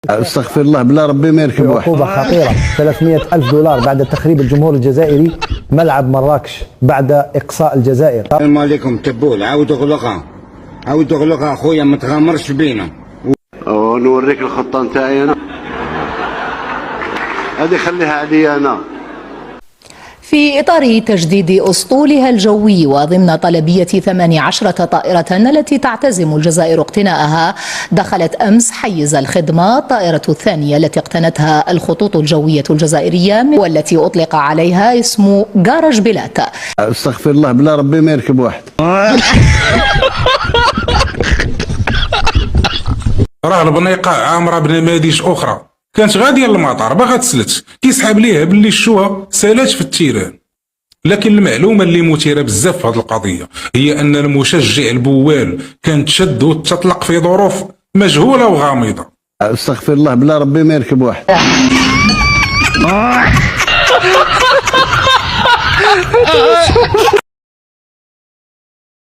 استغفر الله، بلا ربي ما يركب واحد. عقوبة خطيرة، 300,000 دولار بعد تخريب الجمهور الجزائري ملعب مراكش بعد إقصاء الجزائر. السلام عليكم تبول، عاود اغلقها اخويا، ما تغامرش بينا. ونوريك الخطة نتاعي أنا، هذه خليها علي أنا. في إطار تجديد أسطولها الجوي وضمن طلبية 18 طائرة التي تعتزم الجزائر اقتناءها، دخلت أمس حيز الخدمة الطائرة الثانية التي اقتنتها الخطوط الجوية الجزائرية، والتي أطلق عليها اسم جارج بلات. استغفر الله، بلا ربي ما يركب واحد. راه البنيقة عامرة بنماذج أخرى، كانت غادية للمطار باغا تسلت، كيسحاب ليها باللي الشوها سالات في التيران. لكن المعلومة اللي مثيرة بزاف في هذه القضية هي أن المشجع البوال كان تشد وتطلق في ظروف مجهولة وغامضة. استغفر الله، بلا ربي ما يركب واحد.